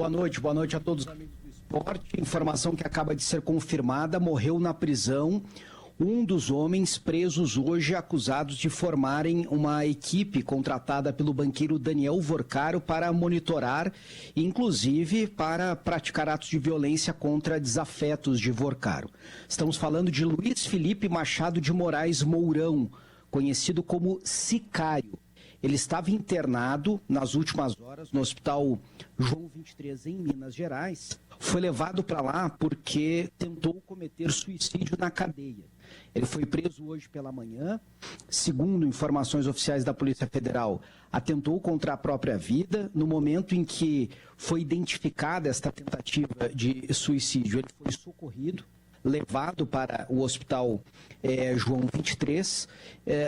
Boa noite a todos os amigos do esporte. Informação que acaba de ser confirmada: morreu na prisão um dos homens presos hoje acusados de formarem uma equipe contratada pelo banqueiro Daniel Vorcaro para monitorar, inclusive para praticar atos de violência contra desafetos de Vorcaro. Estamos falando de Luiz Felipe Machado de Moraes Mourão, conhecido como Sicário. Ele estava internado nas últimas horas no Hospital João 23, em Minas Gerais. Foi levado para lá porque tentou cometer suicídio na cadeia. Ele foi preso hoje pela manhã. Segundo informações oficiais da Polícia Federal, atentou contra a própria vida. No momento em que foi identificada esta tentativa de suicídio, ele foi socorrido, levado para o Hospital João 23,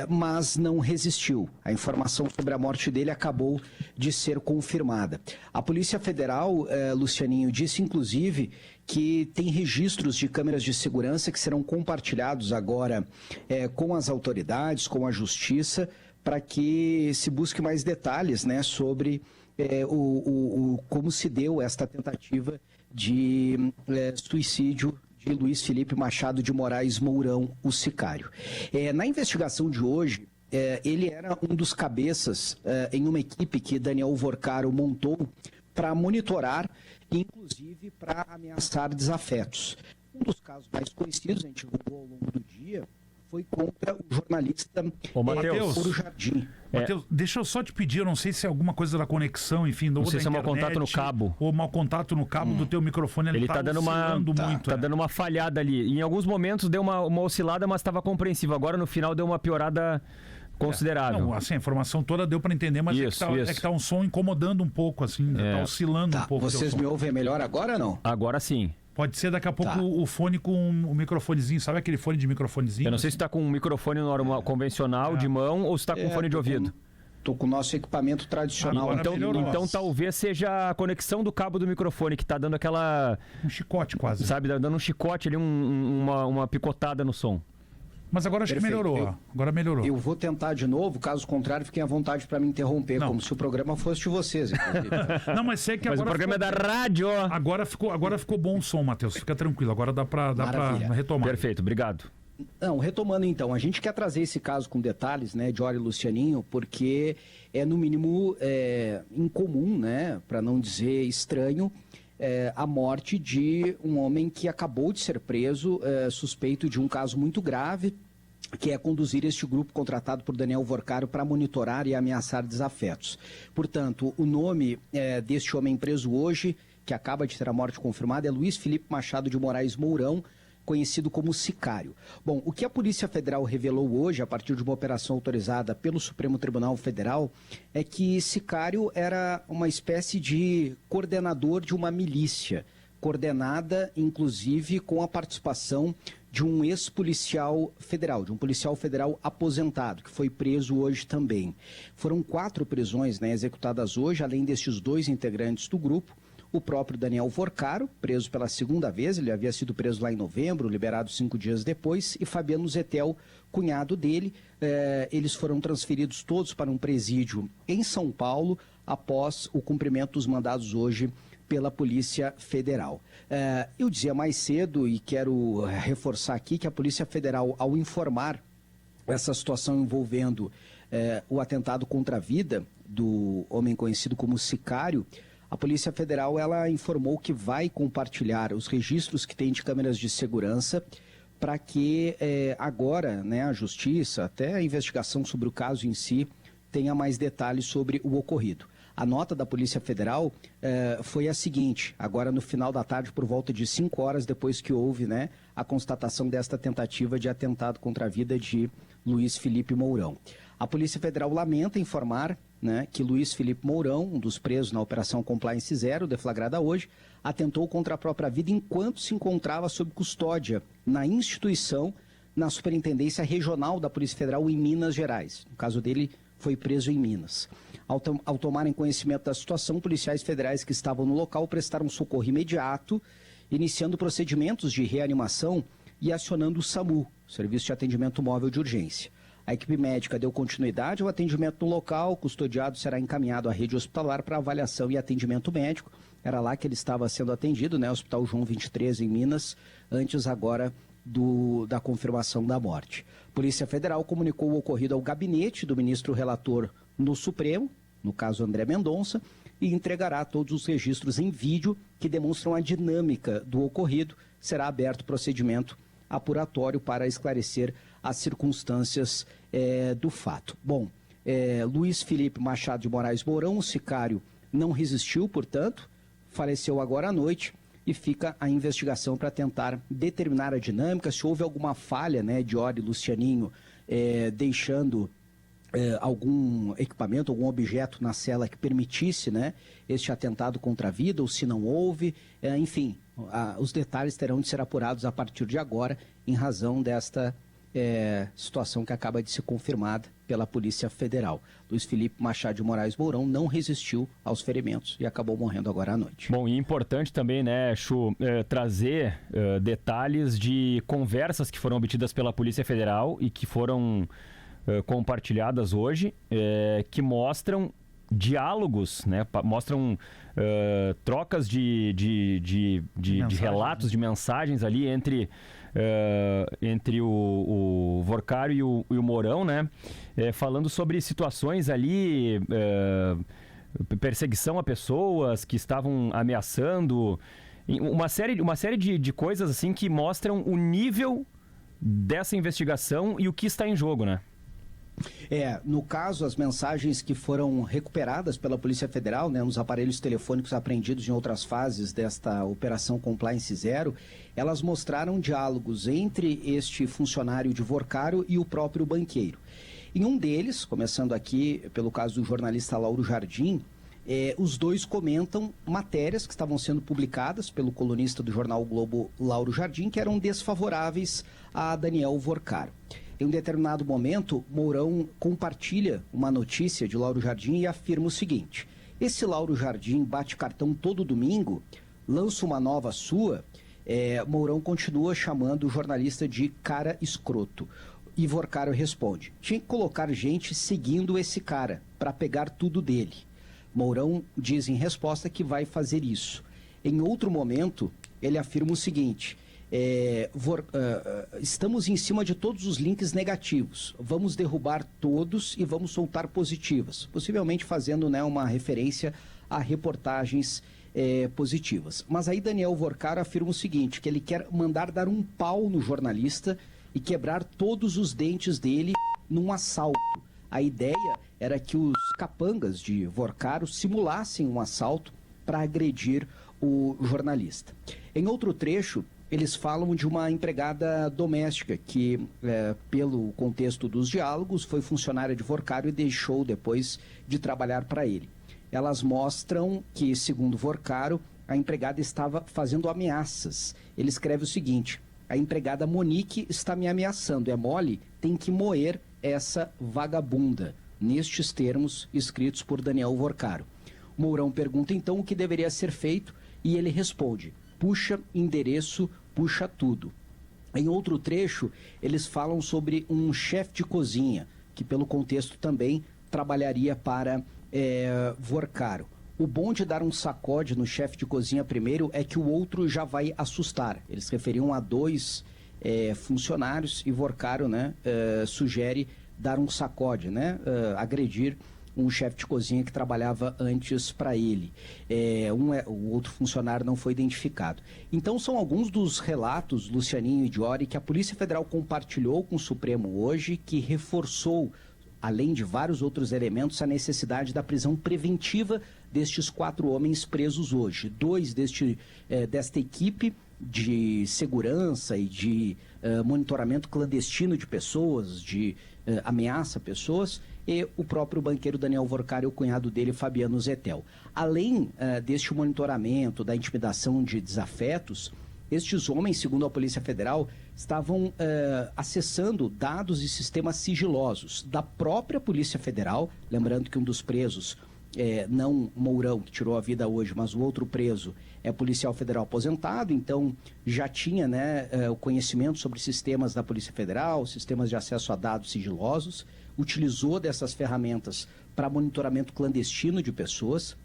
mas não resistiu. A informação sobre a morte dele acabou de ser confirmada. A Polícia Federal, Lucianinho, disse inclusive que tem registros de câmeras de segurança que serão compartilhados agora com as autoridades, com a Justiça, para que se busque mais detalhes, né, sobre como se deu esta tentativa de suicídio de Luiz Felipe Machado de Moraes Mourão, o Sicário. Na investigação de hoje, ele era um dos cabeças em uma equipe que Daniel Vorcaro montou para monitorar, inclusive para ameaçar desafetos. Um dos casos mais conhecidos, a gente divulgou ao longo do dia, foi contra o jornalista Mauro Jardim. Matheus, deixa eu só te pedir, eu não sei se é alguma coisa da conexão, enfim, não sei da se é mau contato no cabo. Ou mau contato no cabo do teu microfone. Ele tá dando dando uma falhada ali. Em alguns momentos deu uma oscilada, mas estava compreensível. Agora no final deu uma piorada considerável. Não, assim, a informação toda deu para entender, mas é que tá um som incomodando um pouco, assim, tá oscilando um pouco. Vocês me ouvem melhor agora ou não? Agora sim. Pode ser daqui a pouco o fone com o microfonezinho, sabe aquele fone de microfonezinho? Eu não sei se está com um microfone normal, convencional, de mão, ou se está com fone de ouvido. Estou com o nosso equipamento tradicional. Então talvez seja a conexão do cabo do microfone que está dando aquela... Um chicote quase. Sabe, dando um chicote ali, uma picotada no som. Mas agora acho que melhorou. Agora melhorou. Eu vou tentar de novo, caso contrário, fiquem à vontade para me interromper, como se o programa fosse de vocês. Não, mas sei que agora. Mas o programa é da rádio. Agora ficou bom o som, Matheus. Fica tranquilo. Agora dá para retomar. Perfeito, obrigado. Não, retomando então, a gente quer trazer esse caso com detalhes, né, Diori e Lucianinho, porque é no mínimo incomum, né, para não dizer estranho, a morte de um homem que acabou de ser preso, suspeito de um caso muito grave, que é conduzir este grupo contratado por Daniel Vorcaro para monitorar e ameaçar desafetos. Portanto, o nome deste homem preso hoje, que acaba de ter a morte confirmada, é Luiz Felipe Machado de Moraes Mourão, conhecido como Sicário. Bom, o que a Polícia Federal revelou hoje, a partir de uma operação autorizada pelo Supremo Tribunal Federal, é que Sicário era uma espécie de coordenador de uma milícia, coordenada, inclusive, com a participação de um ex-policial federal, de um policial federal aposentado, que foi preso hoje também. Foram 4 prisões, né, executadas hoje, além destes 2 integrantes do grupo. O próprio Daniel Vorcaro, preso pela segunda vez, ele havia sido preso lá em novembro, liberado 5 dias depois, e Fabiano Zetel, cunhado dele. Eles foram transferidos todos para um presídio em São Paulo, após o cumprimento dos mandados hoje pela Polícia Federal. Eu dizia mais cedo, e quero reforçar aqui, que a Polícia Federal, ao informar essa situação envolvendo o atentado contra a vida do homem conhecido como Sicário, a Polícia Federal ela informou que vai compartilhar os registros que tem de câmeras de segurança para que agora, né, a Justiça, até a investigação sobre o caso em si, tenha mais detalhes sobre o ocorrido. A nota da Polícia Federal foi a seguinte: agora no final da tarde, por volta de 5 horas depois que houve, né, a constatação desta tentativa de atentado contra a vida de Luiz Felipe Mourão. A Polícia Federal lamenta informar, né, que Luiz Felipe Mourão, um dos presos na Operação Compliance Zero, deflagrada hoje, atentou contra a própria vida enquanto se encontrava sob custódia na instituição, na Superintendência Regional da Polícia Federal em Minas Gerais. No caso dele, foi preso em Minas. Ao tomarem conhecimento da situação, policiais federais que estavam no local prestaram socorro imediato, iniciando procedimentos de reanimação e acionando o SAMU, Serviço de Atendimento Móvel de Urgência. A equipe médica deu continuidade ao atendimento no local, o custodiado será encaminhado à rede hospitalar para avaliação e atendimento médico. Era lá que ele estava sendo atendido, né? Hospital João 23, em Minas, antes agora da confirmação da morte. Polícia Federal comunicou o ocorrido ao gabinete do ministro relator no Supremo, no caso André Mendonça, e entregará todos os registros em vídeo que demonstram a dinâmica do ocorrido. Será aberto procedimento apuratório para esclarecer as circunstâncias do fato. Bom, Luiz Felipe Machado de Moraes Mourão, o sicário, não resistiu, portanto, faleceu agora à noite e fica a investigação para tentar determinar a dinâmica, se houve alguma falha, né, de Diori Lucianinho deixando algum equipamento, algum objeto na cela que permitisse, né, este atentado contra a vida, ou se não houve, enfim, os detalhes terão de ser apurados a partir de agora, em razão desta situação que acaba de ser confirmada pela Polícia Federal. Luiz Felipe Machado de Moraes Mourão não resistiu aos ferimentos e acabou morrendo agora à noite. Bom, e importante também, né, Chu, trazer detalhes de conversas que foram obtidas pela Polícia Federal e que foram compartilhadas hoje, que mostram diálogos, né? Mostram trocas de relatos, de mensagens ali entre o Vorcário e o Mourão, né? Falando sobre situações ali, perseguição a pessoas que estavam ameaçando, uma série de coisas assim que mostram o nível dessa investigação e o que está em jogo, né? No caso, as mensagens que foram recuperadas pela Polícia Federal, né, nos aparelhos telefônicos apreendidos em outras fases desta Operação Compliance Zero, elas mostraram diálogos entre este funcionário de Vorcário e o próprio banqueiro. Em um deles, começando aqui pelo caso do jornalista Lauro Jardim, os dois comentam matérias que estavam sendo publicadas pelo colunista do jornal o Globo, Lauro Jardim, que eram desfavoráveis a Daniel Vorcário. Em um determinado momento, Mourão compartilha uma notícia de Lauro Jardim e afirma o seguinte: esse Lauro Jardim bate cartão todo domingo, lança uma nova sua. Mourão continua chamando o jornalista de cara escroto. E Vorcário responde: tinha que colocar gente seguindo esse cara para pegar tudo dele. Mourão diz em resposta que vai fazer isso. Em outro momento, ele afirma o seguinte: estamos em cima de todos os links negativos, vamos derrubar todos e vamos soltar positivas, possivelmente fazendo, né, uma referência a reportagens positivas. Mas aí Daniel Vorcário afirma o seguinte, que ele quer mandar dar um pau no jornalista e quebrar todos os dentes dele num assalto. A ideia era que os capangas de Vorcário simulassem um assalto para agredir o jornalista. Em outro trecho, eles falam de uma empregada doméstica que, pelo contexto dos diálogos, foi funcionária de Vorcário e deixou depois de trabalhar para ele. Elas mostram que, segundo Vorcário, a empregada estava fazendo ameaças. Ele escreve o seguinte: a empregada Monique está me ameaçando, é mole, tem que moer essa vagabunda, nestes termos escritos por Daniel Vorcário. Mourão pergunta então o que deveria ser feito e ele responde: puxa endereço, puxa tudo. Em outro trecho, eles falam sobre um chefe de cozinha, que pelo contexto também trabalharia para Vorcário. O bom de dar um sacode no chefe de cozinha primeiro é que o outro já vai assustar. Eles se referiam a dois funcionários e Vorcário, né, sugere dar um sacode, né, agredir um chefe de cozinha que trabalhava antes para ele. O outro funcionário não foi identificado. Então são alguns dos relatos, Lucianinho e Diori, que a Polícia Federal compartilhou com o Supremo hoje, que reforçou, além de vários outros elementos, a necessidade da prisão preventiva destes 4 homens presos hoje. 2 desta equipe de segurança e de monitoramento clandestino de pessoas, de ameaça a pessoas, e o próprio banqueiro Daniel Vorcário e o cunhado dele, Fabiano Zettel. Além deste monitoramento, da intimidação de desafetos, estes homens, segundo a Polícia Federal, estavam acessando dados e sistemas sigilosos da própria Polícia Federal, lembrando que um dos presos não Mourão, que tirou a vida hoje, mas o outro preso é policial federal aposentado, então já tinha, né, o conhecimento sobre sistemas da Polícia Federal, sistemas de acesso a dados sigilosos, utilizou dessas ferramentas para monitoramento clandestino de pessoas.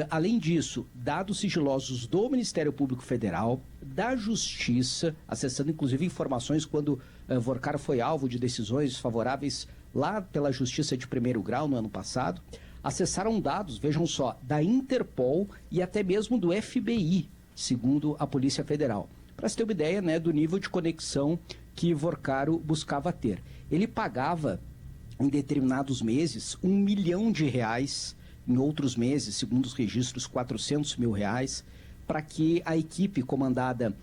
Além disso, dados sigilosos do Ministério Público Federal, da Justiça, acessando inclusive informações quando Vorcaro foi alvo de decisões desfavoráveis lá pela Justiça de primeiro grau no ano passado. Acessaram dados, vejam só, da Interpol e até mesmo do FBI, segundo a Polícia Federal. Para se ter uma ideia, né, do nível de conexão que Vorcaro buscava ter. Ele pagava, em determinados meses, R$1 milhão, em outros meses, segundo os registros, R$400 mil, para que a equipe comandada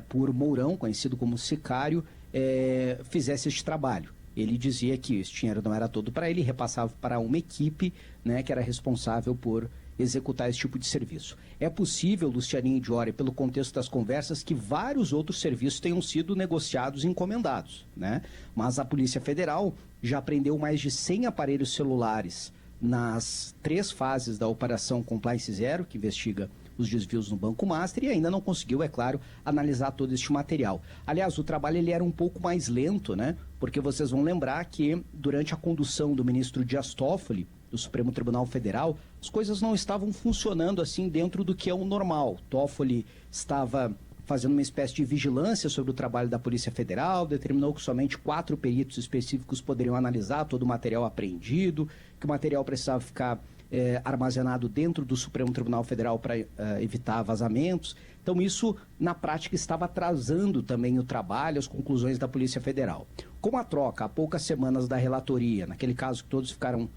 por Mourão, conhecido como Sicário, fizesse este trabalho. Ele dizia que esse dinheiro não era todo para ele, repassava para uma equipe, né, que era responsável por executar esse tipo de serviço. É possível, Lucianinho Diori, pelo contexto das conversas, que vários outros serviços tenham sido negociados e encomendados, né? Mas a Polícia Federal já apreendeu mais de 100 aparelhos celulares nas 3 fases da Operação Compliance Zero, que investiga os desvios no Banco Master, e ainda não conseguiu, é claro, analisar todo este material. Aliás, o trabalho ele era um pouco mais lento, né? Porque vocês vão lembrar que durante a condução do ministro Dias Toffoli, do Supremo Tribunal Federal, as coisas não estavam funcionando assim dentro do que é o normal. Toffoli estava fazendo uma espécie de vigilância sobre o trabalho da Polícia Federal, determinou que somente 4 peritos específicos poderiam analisar todo o material apreendido, que o material precisava ficar armazenado dentro do Supremo Tribunal Federal para evitar vazamentos. Então isso, na prática, estava atrasando também o trabalho, as conclusões da Polícia Federal. Com a troca, há poucas semanas da relatoria, naquele caso que todos ficaram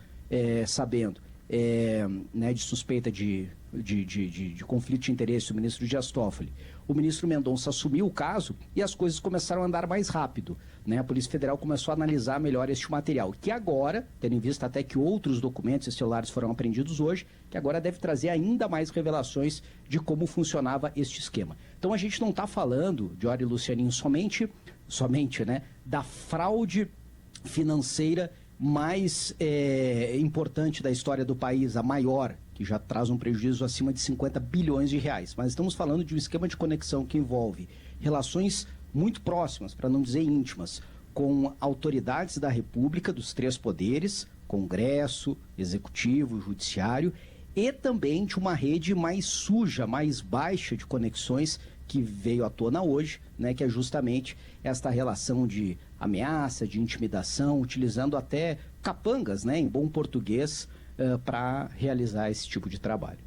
sabendo, né, de suspeita de conflito de interesse do ministro Dias Toffoli, o ministro Mendonça assumiu o caso e as coisas começaram a andar mais rápido, né? A Polícia Federal começou a analisar melhor este material, que agora, tendo em vista até que outros documentos e celulares foram apreendidos hoje, que agora deve trazer ainda mais revelações de como funcionava este esquema. Então a gente não está falando, Diori e Lucianinho, somente, né, da fraude financeira mais importante da história do país, a maior, que já traz um prejuízo acima de 50 bilhões de reais. Mas estamos falando de um esquema de conexão que envolve relações muito próximas, para não dizer íntimas, com autoridades da República, dos 3 poderes, Congresso, Executivo, Judiciário, e também de uma rede mais suja, mais baixa de conexões que veio à tona hoje, né, que é justamente esta relação de ameaça, de intimidação, utilizando até capangas, né, em bom português, para realizar esse tipo de trabalho.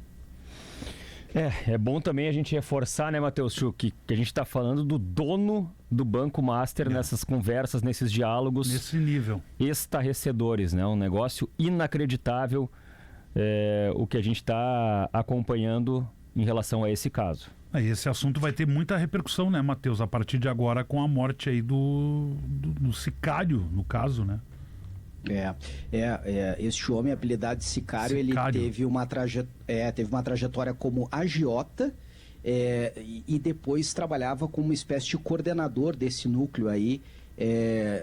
É bom também a gente reforçar, né, Matheus Schuch, que a gente está falando do dono do Banco Master nessas conversas, nesses diálogos. Nesse nível. Estarrecedores, né? Um negócio inacreditável, o que a gente está acompanhando em relação a esse caso. Esse assunto vai ter muita repercussão, né, Matheus, a partir de agora com a morte aí do Sicário, no caso, né? Este homem, apelidado de Sicário, ele teve uma trajetória como agiota e depois trabalhava como uma espécie de coordenador desse núcleo aí,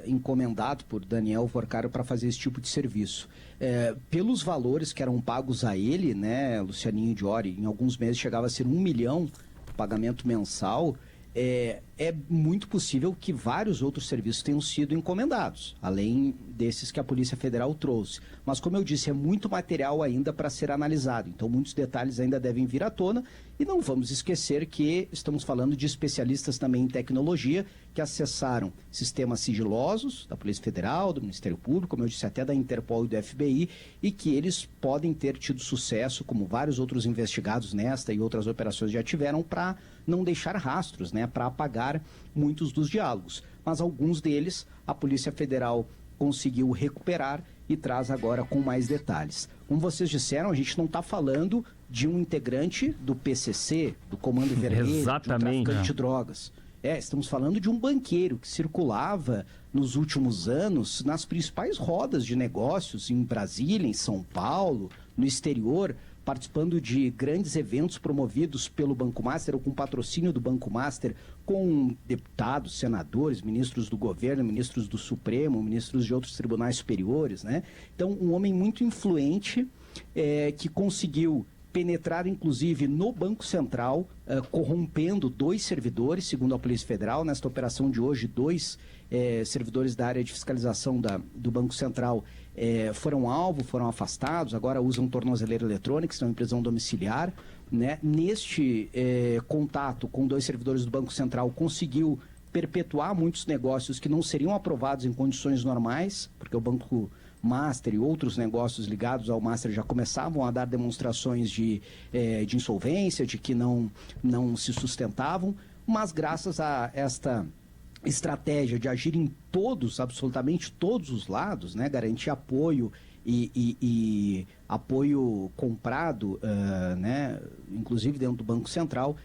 encomendado por Daniel Vorcaro para fazer esse tipo de serviço. Pelos valores que eram pagos a ele, né, Lucianinho Diori, em alguns meses chegava a ser R$1 milhão, pagamento mensal. É muito possível que vários outros serviços tenham sido encomendados, além desses que a Polícia Federal trouxe. Mas, como eu disse, é muito material ainda para ser analisado, então muitos detalhes ainda devem vir à tona, e não vamos esquecer que estamos falando de especialistas também em tecnologia que acessaram sistemas sigilosos da Polícia Federal, do Ministério Público, como eu disse, até da Interpol e do FBI, e que eles podem ter tido sucesso, como vários outros investigados nesta e outras operações já tiveram, para não deixar rastros, né, para apagar muitos dos diálogos. Mas alguns deles a Polícia Federal conseguiu recuperar e traz agora com mais detalhes. Como vocês disseram, a gente não está falando de um integrante do PCC, do Comando Vermelho, exatamente, de um traficante de drogas. Estamos falando de um banqueiro que circulava nos últimos anos nas principais rodas de negócios em Brasília, em São Paulo, no exterior, participando de grandes eventos promovidos pelo Banco Master ou com patrocínio do Banco Master, com deputados, senadores, ministros do governo, ministros do Supremo, ministros de outros tribunais superiores, né? Então, um homem muito influente que conseguiu penetrar, inclusive, no Banco Central, corrompendo 2 servidores, segundo a Polícia Federal. Nesta operação de hoje, 2 servidores da área de fiscalização do Banco Central foram alvo, foram afastados, agora usam tornozeleira eletrônica, estão em prisão domiciliar. Né? Neste contato com 2 servidores do Banco Central, conseguiu perpetuar muitos negócios que não seriam aprovados em condições normais, porque o Banco Master e outros negócios ligados ao Master já começavam a dar demonstrações de insolvência, de que não se sustentavam, mas graças a esta estratégia de agir em absolutamente todos os lados, né, garantir apoio e apoio comprado, né, inclusive dentro do Banco Central,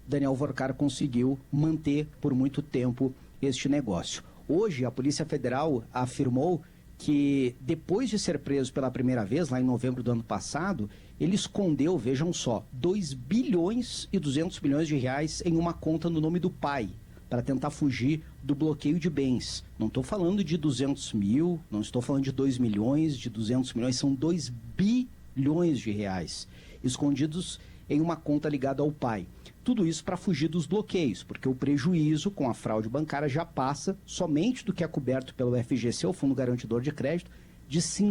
Daniel Vorcar conseguiu manter por muito tempo este negócio. Hoje, a Polícia Federal afirmou que depois de ser preso pela primeira vez, lá em novembro do ano passado, ele escondeu, vejam só, 2 bilhões e 200 milhões de reais em uma conta no nome do pai, para tentar fugir do bloqueio de bens. Não estou falando de 200 mil, não estou falando de 2 milhões, de 200 milhões, são 2 bilhões de reais, escondidos em uma conta ligada ao pai. Tudo isso para fugir dos bloqueios, porque o prejuízo com a fraude bancária já passa, somente do que é coberto pelo FGC, o Fundo Garantidor de Crédito, de